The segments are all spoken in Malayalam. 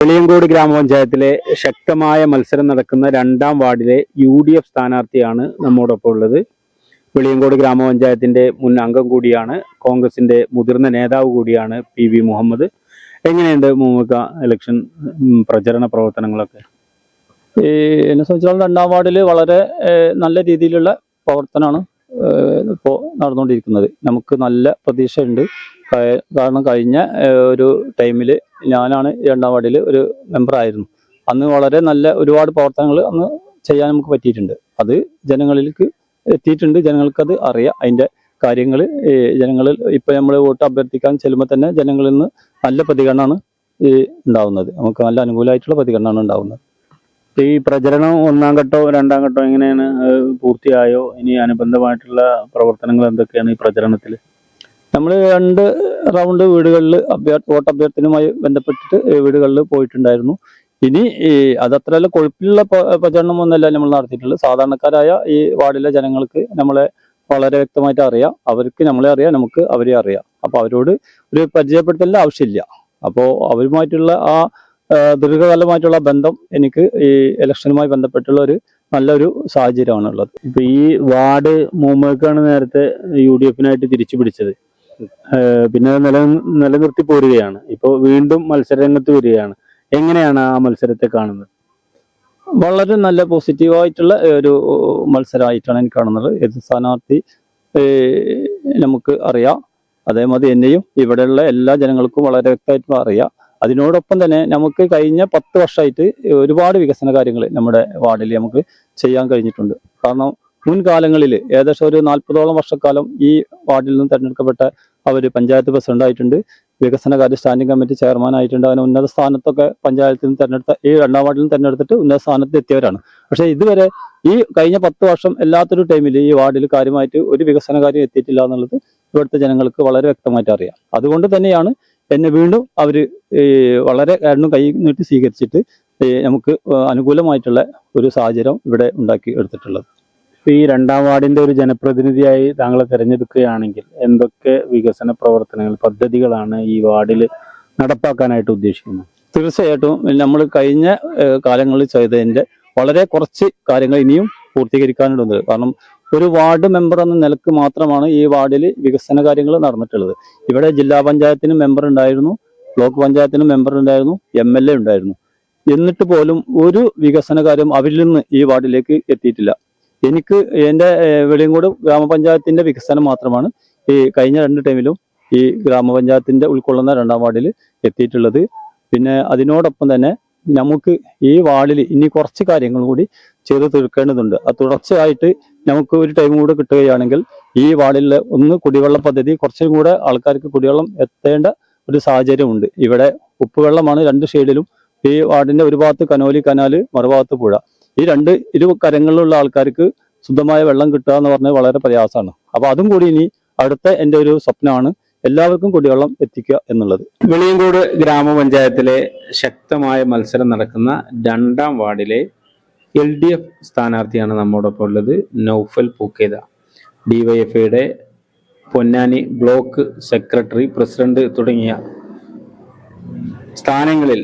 വെളിയങ്കോട് ഗ്രാമപഞ്ചായത്തിലെ ശക്തമായ മത്സരം നടക്കുന്ന രണ്ടാം വാർഡിലെ UDF സ്ഥാനാർത്ഥിയാണ് നമ്മോടൊപ്പം ഉള്ളത്. വെളിയങ്കോട് ഗ്രാമപഞ്ചായത്തിന്റെ മുൻ അംഗം കൂടിയാണ്, കോൺഗ്രസിന്റെ മുതിർന്ന നേതാവ് കൂടിയാണ് PV മുഹമ്മദ്. എങ്ങനെയുണ്ട് മുഹമ്മദ് ഇലക്ഷൻ പ്രചരണ പ്രവർത്തനങ്ങളൊക്കെ? എന്നെ സംബന്ധിച്ചിടത്തോളം രണ്ടാം വാർഡിൽ വളരെ നല്ല രീതിയിലുള്ള പ്രവർത്തനമാണ് ഇപ്പോൾ നടന്നുകൊണ്ടിരിക്കുന്നത്. നമുക്ക് നല്ല പ്രതീക്ഷയുണ്ട്. കാരണം കഴിഞ്ഞ ഒരു ടൈമിൽ ഞാനാണ് രണ്ടാം വാർഡിൽ ഒരു മെമ്പറായിരുന്നു. അന്ന് വളരെ നല്ല ഒരുപാട് പ്രവർത്തനങ്ങൾ അന്ന് ചെയ്യാൻ നമുക്ക് പറ്റിയിട്ടുണ്ട്. അത് ജനങ്ങളിലേക്ക് എത്തിയിട്ടുണ്ട്. ജനങ്ങൾക്കത് അറിയാം. അതിൻ്റെ കാര്യങ്ങൾ ജനങ്ങളിൽ ഇപ്പം നമ്മൾ വോട്ട് അഭ്യർത്ഥിക്കാൻ ചെല്ലുമ്പോൾ തന്നെ ജനങ്ങളിൽ നിന്ന് നല്ല പ്രതികരണമാണ് ഉണ്ടാവുന്നത്. നമുക്ക് നല്ല അനുകൂലമായിട്ടുള്ള പ്രതികരണമാണ് ഉണ്ടാവുന്നത്. ഈ പ്രചരണം ഒന്നാം ഘട്ടമോ രണ്ടാം ഘട്ടമോ എങ്ങനെയാണ്, പൂർത്തിയായോ? ഇനി അനുബന്ധമായിട്ടുള്ള പ്രവർത്തനങ്ങൾ എന്തൊക്കെയാണ് ഈ പ്രചരണത്തിൽ? നമ്മൾ 2 റൗണ്ട് വീടുകളിൽ വോട്ട് അഭ്യർത്ഥനയുമായി ബന്ധപ്പെട്ടിട്ട് വീടുകളിൽ പോയിട്ടുണ്ടായിരുന്നു. ഇനി അതത്ര കൊഴുപ്പിലുള്ള പ്രചരണമൊന്നുമല്ല നമ്മൾ നടത്തിയിട്ടുള്ളത്. സാധാരണക്കാരായ ഈ വാർഡിലെ ജനങ്ങൾക്ക് നമ്മളെ വളരെ വ്യക്തമായിട്ട് അറിയാം. അവർക്ക് നമ്മളെ അറിയാം, നമുക്ക് അവരെ അറിയാം. അപ്പോൾ അവരോട് ഒരു പരിചയപ്പെടുത്തലിൻ്റെ ആവശ്യമില്ല. അപ്പോൾ അവരുമായിട്ടുള്ള ആ ദീർഘകാലമായിട്ടുള്ള ബന്ധം എനിക്ക് ഈ ഇലക്ഷനുമായി ബന്ധപ്പെട്ടുള്ള ഒരു നല്ലൊരു സാഹചര്യമാണ് ഉള്ളത്. ഇപ്പൊ ഈ വാർഡ് മുഹമ്മദ്ക്കാണ് നേരത്തെ UDF-നായിട്ട് തിരിച്ചു പിടിച്ചത്. പിന്നെ നിലനിർത്തി പോരുകയാണ്. ഇപ്പോൾ വീണ്ടും മത്സരരംഗത്ത് വരികയാണ്. എങ്ങനെയാണ് ആ മത്സരത്തെ കാണുന്നത്? വളരെ നല്ല പോസിറ്റീവായിട്ടുള്ള ഒരു മത്സരമായിട്ടാണ് എനിക്ക് കാണുന്നത്. ഏത് സ്ഥാനാർത്ഥി നമുക്ക് അറിയാം. അതേമാതിരി എന്നെയും ഇവിടെയുള്ള എല്ലാ ജനങ്ങൾക്കും വളരെ വ്യക്തമായിട്ട് അറിയാം. അതിനോടൊപ്പം തന്നെ നമുക്ക് കഴിഞ്ഞ 10 വർഷമായിട്ട് ഒരുപാട് വികസന കാര്യങ്ങൾ നമ്മുടെ വാർഡിൽ നമുക്ക് ചെയ്യാൻ കഴിഞ്ഞിട്ടുണ്ട്. കാരണം മുൻകാലങ്ങളിൽ ഏകദേശം ഒരു 40ഓളം വർഷക്കാലം ഈ വാർഡിൽ നിന്ന് തിരഞ്ഞെടുക്കപ്പെട്ട അവർ പഞ്ചായത്ത് പ്രസിഡന്റായിട്ടുണ്ട്, വികസനകാര്യ സ്റ്റാൻഡിംഗ് കമ്മിറ്റി ചെയർമാനായിട്ടുണ്ട്. അങ്ങനെ ഉന്നത സ്ഥാനത്തൊക്കെ പഞ്ചായത്തിൽ നിന്ന് തിരഞ്ഞെടുത്ത ഈ രണ്ടാം വാർഡിൽ നിന്ന് തിരഞ്ഞെടുത്തിട്ട് ഉന്നത സ്ഥാനത്ത് എത്തിയവരാണ്. പക്ഷേ ഇതുവരെ ഈ കഴിഞ്ഞ 10 വർഷം എല്ലാത്തൊരു ടൈമിൽ ഈ വാർഡിൽ കാര്യമായിട്ട് ഒരു വികസന കാര്യം എത്തിയിട്ടില്ല എന്നുള്ളത് ഇവിടുത്തെ ജനങ്ങൾക്ക് വളരെ വ്യക്തമായിട്ട് അറിയാം. അതുകൊണ്ട് തന്നെയാണ് എന്നെ വീണ്ടും അവർ വളരെ കൈ നീട്ടി സ്വീകരിച്ചിട്ട് നമുക്ക് അനുകൂലമായിട്ടുള്ള ഒരു സാഹചര്യം ഇവിടെ ഉണ്ടാക്കി എടുത്തിട്ടുള്ളത്. ഈ രണ്ടാം വാർഡിന്റെ ഒരു ജനപ്രതിനിധിയായി താങ്കളെ തിരഞ്ഞെടുക്കുകയാണെങ്കിൽ എന്തൊക്കെ വികസന പ്രവർത്തനങ്ങൾ, പദ്ധതികളാണ് ഈ വാർഡിൽ നടപ്പാക്കാനായിട്ട് ഉദ്ദേശിക്കുന്നത്? തീർച്ചയായിട്ടും നമ്മൾ കഴിഞ്ഞ കാലങ്ങളിൽ ചെയ്തതിൻ്റെ വളരെ കുറച്ച് കാര്യങ്ങൾ ഇനിയും പൂർത്തീകരിക്കാനുണ്ട്. കാരണം ഒരു വാർഡ് മെമ്പർ എന്ന നിലക്ക് മാത്രമാണ് ഈ വാർഡിൽ വികസന കാര്യങ്ങൾ നടന്നിട്ടുള്ളത്. ഇവിടെ ജില്ലാ പഞ്ചായത്തിന് മെമ്പർ ഉണ്ടായിരുന്നു, ബ്ലോക്ക് പഞ്ചായത്തിന് മെമ്പർ ഉണ്ടായിരുന്നു, MLA ഉണ്ടായിരുന്നു. എന്നിട്ട് പോലും ഒരു വികസന കാര്യം അവരിൽ നിന്ന് ഈ വാർഡിലേക്ക് എത്തിയിട്ടില്ല. എനിക്ക് എൻ്റെ വെളിയങ്കോട് ഗ്രാമപഞ്ചായത്തിൻ്റെ വികസനം മാത്രമാണ് ഈ കഴിഞ്ഞ 2 ടൈമിലും ഈ ഗ്രാമപഞ്ചായത്തിൻ്റെ ഉൾക്കൊള്ളുന്ന രണ്ടാം വാർഡിൽ എത്തിയിട്ടുള്ളത്. പിന്നെ അതിനോടൊപ്പം തന്നെ നമുക്ക് ഈ വാർഡിൽ ഇനി കുറച്ച് കാര്യങ്ങൾ കൂടി ചെയ്ത് തീർക്കേണ്ടതുണ്ട്. അത് തുടർച്ചയായിട്ട് നമുക്ക് ഒരു ടൈം കൂടെ കിട്ടുകയാണെങ്കിൽ ഈ വാർഡിലെ കുടിവെള്ള പദ്ധതി കുറച്ചും കൂടെ ആൾക്കാർക്ക് കുടിവെള്ളം എത്തേണ്ട ഒരു സാഹചര്യമുണ്ട്. ഇവിടെ ഉപ്പുവെള്ളമാണ് 2 സൈഡിലും. ഈ വാർഡിന്റെ ഒരു ഭാഗത്ത് കനോലി കനാല്, മറുഭാഗത്ത് പുഴ. ഈ ഇരു കരങ്ങളിലുള്ള ആൾക്കാർക്ക് ശുദ്ധമായ വെള്ളം കിട്ടുക എന്ന് പറഞ്ഞാൽ വളരെ പ്രയാസമാണ്. അപ്പൊ അതും കൂടി ഇനി അടുത്ത എൻ്റെ ഒരു സ്വപ്നമാണ്, എല്ലാവർക്കും കുടിവെള്ളം എത്തിക്കുക എന്നുള്ളത്. വെളിയങ്കോട് ഗ്രാമപഞ്ചായത്തിലെ ശക്തമായ മത്സരം നടക്കുന്ന രണ്ടാം വാർഡിലെ LDF സ്ഥാനാർത്ഥിയാണ് നമ്മോടൊപ്പം ഉള്ളത്, നൗഫൽ പൂക്കേത. DYFIയുടെ പൊന്നാനി ബ്ലോക്ക് സെക്രട്ടറി, പ്രസിഡന്റ് തുടങ്ങിയ സ്ഥാനങ്ങളിൽ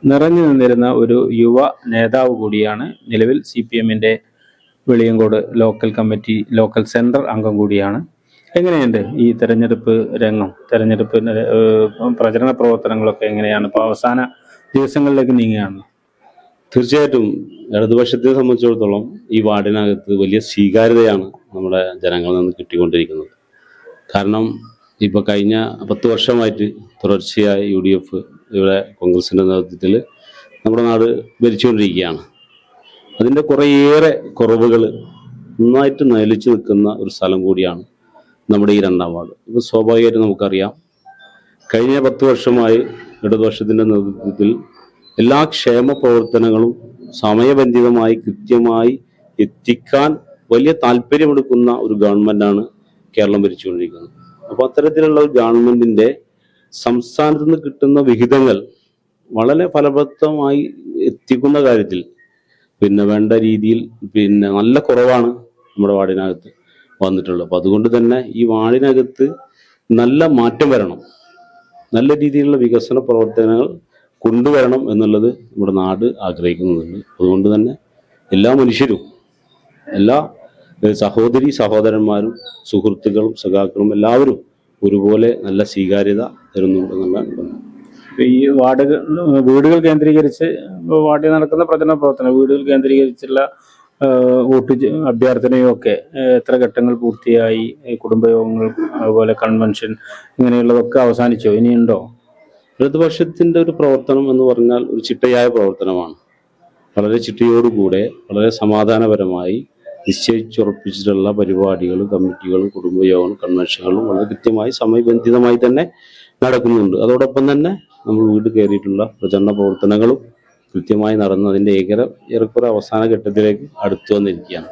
നിറഞ്ഞു നിന്നിരുന്ന ഒരു യുവ നേതാവ് കൂടിയാണ്. നിലവിൽ CPM-ന്റെ വെളിയങ്കോട് ലോക്കൽ സെൻട്രൽ അംഗം കൂടിയാണ്. എങ്ങനെയുണ്ട് ഈ തെരഞ്ഞെടുപ്പ് രംഗം, തെരഞ്ഞെടുപ്പ് പ്രചരണ പ്രവർത്തനങ്ങളൊക്കെ എങ്ങനെയാണ്? ഇപ്പോൾ അവസാന ദിവസങ്ങളിലേക്ക് നീങ്ങുകയാണ്. തീർച്ചയായിട്ടും ഇടതുപക്ഷത്തെ സംബന്ധിച്ചിടത്തോളം ഈ വാർഡിനകത്ത് വലിയ സ്വീകാര്യതയാണ് നമ്മുടെ ജനങ്ങളിൽ നിന്ന് കിട്ടിക്കൊണ്ടിരിക്കുന്നത്. കാരണം ഇപ്പോൾ കഴിഞ്ഞ 10 വർഷമായിട്ട് തുടർച്ചയായി UDF ഇവിടെ കോൺഗ്രസിൻ്റെ നേതൃത്വത്തിൽ നമ്മുടെ നാട് ഭരിച്ചുകൊണ്ടിരിക്കുകയാണ്. അതിൻ്റെ കുറേയേറെ കുറവുകൾ നന്നായിട്ട് നിലച്ചു നിൽക്കുന്ന ഒരു സ്ഥലം കൂടിയാണ് നമ്മുടെ ഈ രണ്ടാം വാർഡ്. ഇപ്പോൾ സ്വാഭാവികമായിട്ട് നമുക്കറിയാം, കഴിഞ്ഞ 10 വർഷമായി ഇടതുപക്ഷത്തിൻ്റെ നേതൃത്വത്തിൽ എല്ലാ ക്ഷേമ പ്രവർത്തനങ്ങളും സമയബന്ധിതമായി കൃത്യമായി എത്തിക്കാൻ വലിയ താല്പര്യമെടുക്കുന്ന ഒരു ഗവൺമെൻറ്റാണ് കേരളം ഭരിച്ചുകൊണ്ടിരിക്കുന്നത്. അപ്പോൾ അത്തരത്തിലുള്ള ഒരു ഗവൺമെൻറ്റിൻ്റെ സംസ്ഥാനത്ത് നിന്ന് കിട്ടുന്ന വിഹിതങ്ങൾ വളരെ ഫലപ്രദമായി എത്തിക്കുന്ന കാര്യത്തിൽ വേണ്ട രീതിയിൽ നല്ല കുറവാണ് നമ്മുടെ വാർഡിനകത്ത് വന്നിട്ടുള്ളത്. അപ്പോൾ അതുകൊണ്ട് തന്നെ ഈ വാർഡിനകത്ത് നല്ല മാറ്റം വരണം. നല്ല രീതിയിലുള്ള വികസന പ്രവർത്തനങ്ങൾ കൊണ്ടുവരണം എന്നുള്ളത് നമ്മുടെ നാട് ആഗ്രഹിക്കുന്നുണ്ട്. അതുകൊണ്ട് തന്നെ എല്ലാ മനുഷ്യരും, എല്ലാ സഹോദരി സഹോദരന്മാരും, സുഹൃത്തുക്കളും സഖാക്കളും എല്ലാവരും ഒരുപോലെ നല്ല സ്വീകാര്യത തരുന്നുണ്ടെന്നുള്ള ഈ വീടുകൾ കേന്ദ്രീകരിച്ച് വാർഡിൽ നടക്കുന്ന പ്രചരണ പ്രവർത്തനം, വീടുകൾ കേന്ദ്രീകരിച്ചുള്ള അഭ്യർത്ഥനയും ഒക്കെ എത്ര ഘട്ടങ്ങൾ പൂർത്തിയായി? കുടുംബയോഗങ്ങൾ, അതുപോലെ കൺവെൻഷൻ, ഇങ്ങനെയുള്ളതൊക്കെ അവസാനിച്ചോ? ഇനിയുണ്ടോ? ഇടതുപക്ഷത്തിന്റെ ഒരു പ്രവർത്തനം എന്ന് പറഞ്ഞാൽ ഒരു ചിട്ടയായ പ്രവർത്തനമാണ്. വളരെ ചിട്ടയോടുകൂടെ വളരെ സമാധാനപരമായി നിശ്ചയിച്ചുറപ്പിച്ചിട്ടുള്ള പരിപാടികളും കമ്മിറ്റികളും കുടുംബയോഗങ്ങളും കൺവെൻഷനുകളും വളരെ കൃത്യമായി സമയബന്ധിതമായി തന്നെ നടക്കുന്നുണ്ട്. അതോടൊപ്പം തന്നെ നമ്മൾ വീട് കയറിയിട്ടുള്ള പ്രചരണ പ്രവർത്തനങ്ങളും കൃത്യമായി നടന്നതിന്റെ ഏറെക്കുറെ അവസാന ഘട്ടത്തിലേക്ക് അടുത്തു വന്നിരിക്കുകയാണ്.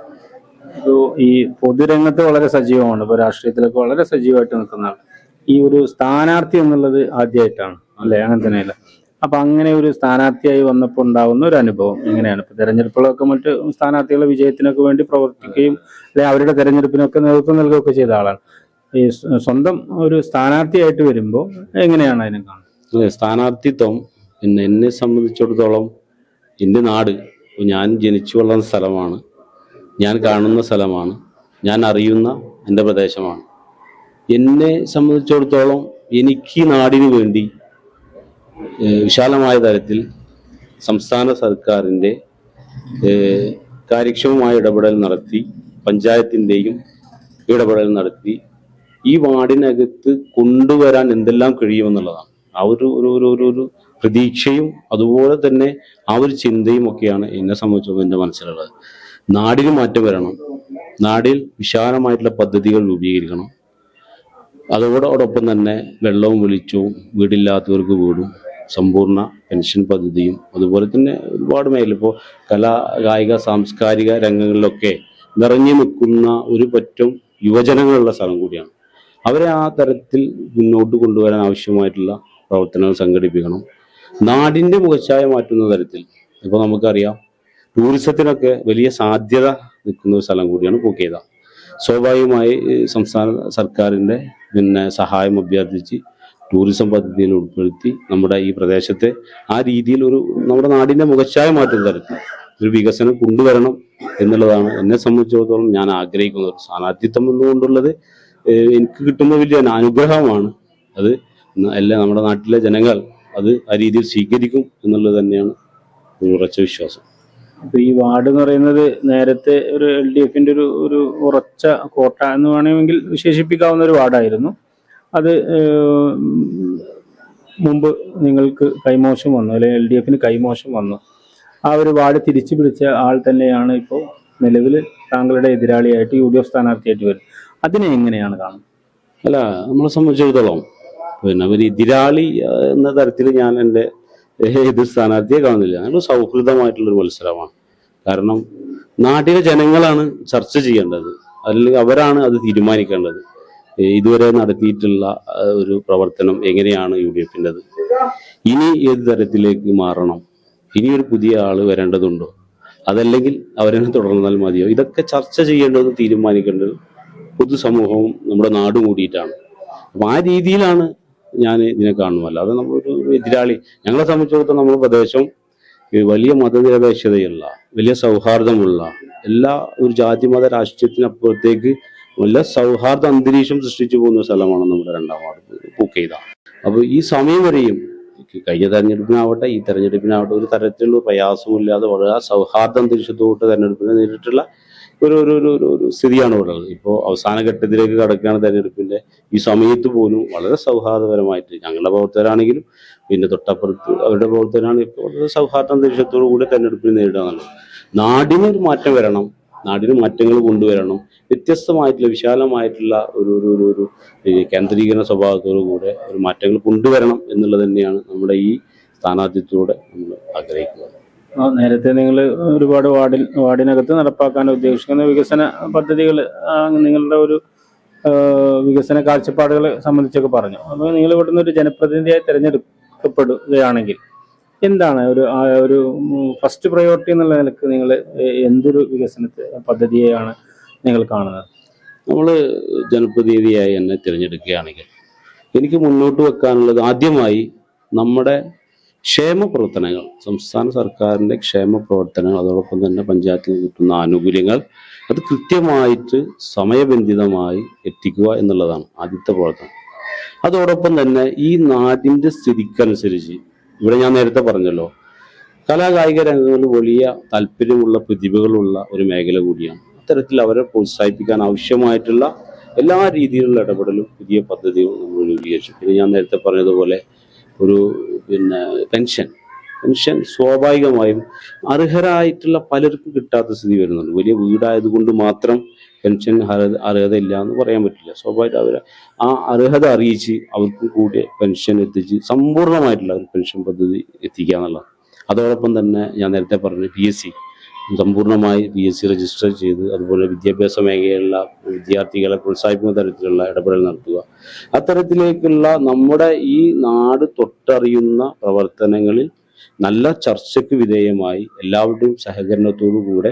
ഈ പൊതുരംഗത്ത് വളരെ സജീവമാണ്, ഇപ്പൊ രാഷ്ട്രീയത്തിലൊക്കെ വളരെ സജീവമായിട്ട് നിൽക്കുന്നതാണ്. ഈ ഒരു സ്ഥാനാർത്ഥി എന്നുള്ളത് ആദ്യമായിട്ടാണ് അല്ലെ? അങ്ങനെ തന്നെയല്ല. അപ്പൊ അങ്ങനെ ഒരു സ്ഥാനാർത്ഥിയായി വന്നപ്പോൾ ഉണ്ടാകുന്ന ഒരു അനുഭവം എങ്ങനെയാണ്? ഇപ്പൊ തെരഞ്ഞെടുപ്പുകളൊക്കെ മറ്റ് സ്ഥാനാർത്ഥികളുടെ വിജയത്തിനൊക്കെ വേണ്ടി പ്രവർത്തിക്കുകയും അല്ലെ അവരുടെ തെരഞ്ഞെടുപ്പിനൊക്കെ നേതൃത്വം നൽകുകയൊക്കെ ചെയ്ത ആളാണ്. ഈ സ്വന്തം ഒരു സ്ഥാനാർത്ഥിയായിട്ട് വരുമ്പോൾ എങ്ങനെയാണ് അതിനെ കാണുന്നത്? സ്ഥാനാർത്ഥിത്വം പിന്നെ എന്നെ സംബന്ധിച്ചിടത്തോളം എൻ്റെ നാട്, ഞാൻ ജനിച്ചു വളർന്ന സ്ഥലമാണ്, ഞാൻ കാണുന്ന സ്ഥലമാണ്, ഞാൻ അറിയുന്ന എൻ്റെ പ്രദേശമാണ്. എന്നെ സംബന്ധിച്ചിടത്തോളം എനിക്ക് നാടിനു വേണ്ടി വിശാലമായ തരത്തിൽ സംസ്ഥാന സർക്കാരിൻ്റെ കാര്യക്ഷമമായ ഇടപെടൽ നടത്തി, പഞ്ചായത്തിൻ്റെയും ഇടപെടൽ നടത്തി ഈ വാർഡിനകത്ത് കൊണ്ടുവരാൻ എന്തെല്ലാം കഴിയുമെന്നുള്ളതാണ് ആ ഒരു പ്രതീക്ഷയും അതുപോലെ തന്നെ ആ ഒരു ചിന്തയും ഒക്കെയാണ് എന്നെ സംബന്ധിച്ചിടത്തോളം എൻ്റെ മനസ്സിലുള്ളത്. നാടിന് മാറ്റം വരണം, നാടിൽ വിശാലമായിട്ടുള്ള പദ്ധതികൾ രൂപീകരിക്കണം. അതോടൊപ്പം തന്നെ വെള്ളവും വെളിച്ചവും, വീടില്ലാത്തവർക്ക് വീടും, സമ്പൂർണ്ണ പെൻഷൻ പദ്ധതിയും, അതുപോലെ തന്നെ ഒരുപാട് മേഖല ഇപ്പോൾ കലാ കായിക സാംസ്കാരിക രംഗങ്ങളിലൊക്കെ നിറഞ്ഞു നിൽക്കുന്ന ഒരു പറ്റം യുവജനങ്ങളുള്ള സ്ഥലം കൂടിയാണ്. അവരെ ആ തരത്തിൽ മുന്നോട്ട് കൊണ്ടുവരാൻ ആവശ്യമായിട്ടുള്ള പ്രവർത്തനങ്ങൾ സംഘടിപ്പിക്കണം. നാടിൻ്റെ മുഖച്ഛായ മാറ്റുന്ന തരത്തിൽ ഇപ്പോൾ നമുക്കറിയാം ടൂറിസത്തിനൊക്കെ വലിയ സാധ്യത നിൽക്കുന്ന ഒരു സ്ഥലം കൂടിയാണ് പൂക്കേത. സ്വാഭാവികമായി സംസ്ഥാന സർക്കാരിൻ്റെ സഹായം അഭ്യർത്ഥിച്ച് ടൂറിസം പദ്ധതിയിൽ ഉൾപ്പെടുത്തി നമ്മുടെ ഈ പ്രദേശത്തെ ആ രീതിയിൽ നമ്മുടെ നാടിൻ്റെ മുഖച്ഛായ മാറ്റുന്ന തരത്തിൽ ഒരു വികസനം കൊണ്ടുവരണം എന്നുള്ളതാണ് എന്നെ സംബന്ധിച്ചിടത്തോളം ഞാൻ ആഗ്രഹിക്കുന്നത്. സ്ഥാനാർത്ഥിത്വം എന്നുകൊണ്ടുള്ളത് എനിക്ക് കിട്ടുന്ന വലിയ അനുഗ്രഹമാണ്. അത് എല്ലാ നമ്മുടെ നാട്ടിലെ ജനങ്ങൾ അത് ആ രീതിയിൽ സ്വീകരിക്കും എന്നുള്ളത് തന്നെയാണ് ഒരു ഉറച്ച വിശ്വാസം. അപ്പൊ ഈ വാർഡ് എന്ന് പറയുന്നത് നേരത്തെ ഒരു LDFന്റെ ഒരു ഉറച്ച കോട്ട എന്ന് വേണമെങ്കിൽ വിശേഷിപ്പിക്കാവുന്ന ഒരു വാർഡായിരുന്നു. അത് മുമ്പ് നിങ്ങൾക്ക് കൈമോശം വന്നു, അല്ലെങ്കിൽ LDFന് കൈമോശം വന്നു. ആ ഒരു വാർഡ് തിരിച്ചു പിടിച്ച ആൾ തന്നെയാണ് ഇപ്പോൾ നിലവിൽ താങ്കളുടെ എതിരാളിയായിട്ട് UDF സ്ഥാനാർത്ഥിയായിട്ട് വരും. അതിനെ എങ്ങനെയാണ് കാണുന്നത്? അല്ല, നമ്മളെ സംബന്ധിച്ചിടത്തോളം ഒരു എതിരാളി എന്ന തരത്തിൽ ഞാൻ എൻ്റെ എതിർ സ്ഥാനാർത്ഥിയെ കാണുന്നില്ല. ഞങ്ങൾ സൗഹൃദമായിട്ടുള്ളൊരു മത്സരമാണ്. കാരണം നാട്ടിലെ ജനങ്ങളാണ് ചർച്ച ചെയ്യേണ്ടത്, അല്ലെങ്കിൽ അവരാണ് അത് തീരുമാനിക്കേണ്ടത്. ഇതുവരെ നടത്തിയിട്ടുള്ള ഒരു പ്രവർത്തനം എങ്ങനെയാണ് UDFൻ്റെത്, ഇനി ഏത് തരത്തിലേക്ക് മാറണം, ഇനിയൊരു പുതിയ ആള് വരേണ്ടതുണ്ടോ, അതല്ലെങ്കിൽ അവരെ തുടർന്നാൽ മതിയോ, ഇതൊക്കെ ചർച്ച ചെയ്യേണ്ടതും തീരുമാനിക്കേണ്ടത് പൊതുസമൂഹവും നമ്മുടെ നാടും കൂടിയിട്ടാണ്. അപ്പം ആ രീതിയിലാണ് ഞാൻ ഇതിനെ കാണുമല്ല. അത് നമ്മളൊരു എതിരാളി, ഞങ്ങളെ സംബന്ധിച്ചിടത്തോളം നമ്മുടെ പ്രദേശം വലിയ മതനിരപേക്ഷതയുള്ള, വലിയ സൗഹാർദ്ദമുള്ള, എല്ലാ ഒരു ജാതി മത രാഷ്ട്രീയത്തിനപ്പുറത്തേക്ക് നല്ല സൗഹാർദ്ദ അന്തരീക്ഷം സൃഷ്ടിച്ചു പോകുന്ന സ്ഥലമാണ് നമ്മുടെ 2ാം വാർഡ് പൂക്കേത. അപ്പോൾ ഈ സമയം വരെയും കഴിഞ്ഞ തെരഞ്ഞെടുപ്പിനാവട്ടെ ഈ തെരഞ്ഞെടുപ്പിനാവട്ടെ ഒരു തരത്തിലുള്ള പ്രയാസമില്ലാതെ വളരെ സൗഹാർദ്ദ അന്തരീക്ഷത്തോട്ട് തെരഞ്ഞെടുപ്പിനെ നേരിട്ടുള്ള ഒരു സ്ഥിതിയാണ് ഇവിടെ ഉള്ളത്. ഇപ്പോൾ അവസാന ഘട്ടത്തിലേക്ക് കടക്കുകയാണ് തെരഞ്ഞെടുപ്പിന്റെ. ഈ സമയത്ത് പോലും വളരെ സൗഹാർദ്ദപരമായിട്ട് ഞങ്ങളുടെ പ്രവർത്തകരാണെങ്കിലും പിന്നെ തൊട്ടപ്പുറത്ത് അവരുടെ പ്രവർത്തകരാണ് ഇപ്പോൾ വളരെ സൗഹാർദ്ദ അന്തരീക്ഷത്തോടു കൂടി തെരഞ്ഞെടുപ്പിനെ നേരിടുക എന്നുള്ളത്. നാടിനൊരു മാറ്റം വരണം, നാടിന് മാറ്റങ്ങൾ കൊണ്ടുവരണം, വ്യത്യസ്തമായിട്ടുള്ള വിശാലമായിട്ടുള്ള ഒരു കേന്ദ്രീകരണ സ്വഭാവത്തോടു കൂടെ ഒരു മാറ്റങ്ങൾ കൊണ്ടുവരണം എന്നുള്ളത് തന്നെയാണ് നമ്മുടെ ഈ സ്ഥാനാർത്ഥിത്വത്തിലൂടെ നമ്മൾ ആഗ്രഹിക്കുന്നത്. നേരത്തെ നിങ്ങൾ ഒരുപാട് വാർഡിനകത്ത് നടപ്പാക്കാൻ ഉദ്ദേശിക്കുന്ന വികസന പദ്ധതികൾ, നിങ്ങളുടെ ഒരു വികസന കാഴ്ചപ്പാടുകളെ സംബന്ധിച്ചൊക്കെ പറഞ്ഞു. അപ്പോൾ നിങ്ങൾ ഇവിടുന്ന് ഒരു ജനപ്രതിനിധിയായി തിരഞ്ഞെടുക്കപ്പെടുകയാണെങ്കിൽ എന്താണ് ഒരു ഫസ്റ്റ് പ്രയോറിറ്റി എന്നുള്ള നിലക്ക് നിങ്ങൾ എന്തൊരു വികസന പദ്ധതിയെയാണ് നിങ്ങൾ കാണുന്നത്? നമ്മൾ ജനപ്രതിനിധിയായി എന്നെ തിരഞ്ഞെടുക്കുകയാണെങ്കിൽ എനിക്ക് മുന്നോട്ട് വെക്കാനുള്ളത് ആദ്യമായി നമ്മുടെ ക്ഷേമ പ്രവർത്തനങ്ങൾ, സംസ്ഥാന സർക്കാരിൻ്റെ ക്ഷേമ പ്രവർത്തനങ്ങൾ, അതോടൊപ്പം തന്നെ പഞ്ചായത്തിൽ കിട്ടുന്ന ആനുകൂല്യങ്ങൾ അത് കൃത്യമായിട്ട് സമയബന്ധിതമായി എത്തിക്കുക എന്നുള്ളതാണ് ആദ്യത്തെ പ്രവർത്തനം. അതോടൊപ്പം തന്നെ ഈ നാടിൻ്റെ സ്ഥിതിക്കനുസരിച്ച് ഇവിടെ ഞാൻ നേരത്തെ പറഞ്ഞല്ലോ, കലാകായിക രംഗങ്ങളിൽ വലിയ താല്പര്യമുള്ള പ്രതിഭകളുള്ള ഒരു മേഖല കൂടിയാണ്. അത്തരത്തിൽ അവരെ പ്രോത്സാഹിപ്പിക്കാൻ ആവശ്യമായിട്ടുള്ള എല്ലാ രീതിയിലുള്ള ഇടപെടലും പുതിയ പദ്ധതികളും നമ്മൾ രൂപീകരിച്ചു. പിന്നെ ഞാൻ നേരത്തെ പറഞ്ഞതുപോലെ ഒരു പെൻഷൻ സ്വാഭാവികമായും അർഹരായിട്ടുള്ള പലർക്കും കിട്ടാത്ത സ്ഥിതി വരുന്നുണ്ട്. വലിയ വീടായതുകൊണ്ട് മാത്രം പെൻഷൻ അർഹത ഇല്ല എന്ന് പറയാൻ പറ്റില്ല. സ്വാഭാവികമായിട്ട് അവർ ആ അർഹത അറിയിച്ച് അവർക്കും കൂടി പെൻഷൻ എത്തിച്ച് സമ്പൂർണ്ണമായിട്ടുള്ള ഒരു പെൻഷൻ പദ്ധതി എത്തിക്കുക എന്നുള്ളത്. അതോടൊപ്പം തന്നെ ഞാൻ നേരത്തെ പറഞ്ഞ PSC സമ്പൂർണ്ണമായി PSC രജിസ്റ്റർ ചെയ്ത് അതുപോലെ വിദ്യാഭ്യാസ മേഖലയിലുള്ള വിദ്യാർത്ഥികളെ പ്രോത്സാഹിപ്പിക്കുന്ന തരത്തിലുള്ള ഇടപെടൽ നടത്തുക. അത്തരത്തിലേക്കുള്ള നമ്മുടെ ഈ നാട് തൊട്ടറിയുന്ന പ്രവർത്തനങ്ങളിൽ നല്ല ചർച്ചയ്ക്ക് വിധേയമായി എല്ലാവരുടെയും സഹകരണത്തോടു കൂടെ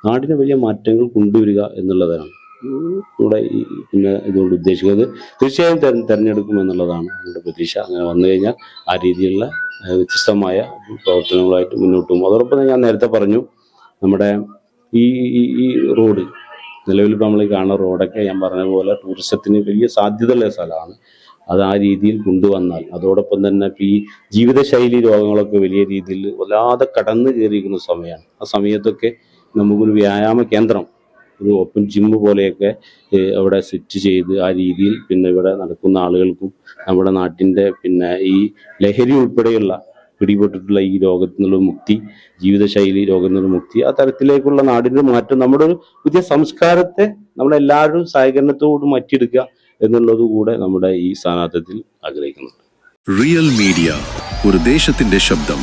നാടിന് വലിയ മാറ്റങ്ങൾ കൊണ്ടുവരിക എന്നുള്ളതാണ് ഇവിടെ ഇതുകൊണ്ട് ഉദ്ദേശിക്കുന്നത്. തീർച്ചയായും തെരഞ്ഞെടുക്കും എന്നുള്ളതാണ് നമ്മുടെ പ്രതീക്ഷ. അങ്ങനെ വന്നു കഴിഞ്ഞാൽ ആ രീതിയിലുള്ള വ്യത്യസ്തമായ പ്രവർത്തനങ്ങളായിട്ട് മുന്നോട്ട് പോകും. അതോടൊപ്പം ഞാൻ നേരത്തെ പറഞ്ഞു, നമ്മുടെ ഈ റോഡ് നിലവിൽ നമ്മൾ കാണുന്ന റോഡൊക്കെ ഞാൻ പറഞ്ഞ പോലെ ടൂറിസത്തിന് വലിയ സാധ്യതയുള്ള സ്ഥലമാണ്. അത് ആ രീതിയിൽ കൊണ്ടുവന്നാൽ, അതോടൊപ്പം തന്നെ ഈ ജീവിതശൈലി രോഗങ്ങളൊക്കെ വലിയ രീതിയിൽ വല്ലാതെ കടന്നു കയറിയിരിക്കുന്ന സമയമാണ്. ആ സമയത്തൊക്കെ നമുക്കൊരു വ്യായാമ കേന്ദ്രം, ഒരു ഓപ്പൺ ജിമ്മ് പോലെയൊക്കെ അവിടെ സെറ്റ് ചെയ്ത് ആ രീതിയിൽ ഇവിടെ നടക്കുന്ന ആളുകൾക്കും നമ്മുടെ നാട്ടിൻ്റെ ഈ ലഹരി ഉൾപ്പെടെയുള്ള പിടിപെട്ടിട്ടുള്ള ഈ രോഗത്തിൽ നിന്നുള്ള മുക്തി, ജീവിതശൈലി രോഗത്തിൽ നിന്നുള്ള മുക്തി, ആ തരത്തിലേക്കുള്ള നാടിൻ്റെ മാറ്റം, നമ്മുടെ ഒരു പുതിയ സംസ്കാരത്തെ നമ്മളെല്ലാവരും സഹകരണത്തോട് മാറ്റിയെടുക്കുക എന്നുള്ളത് കൂടെ നമ്മുടെ ഈ സ്ഥാനാർത്ഥത്തിൽ ആഗ്രഹിക്കുന്നുണ്ട്. റിയൽ മീഡിയ, ഒരു ദേശത്തിന്റെ ശബ്ദം.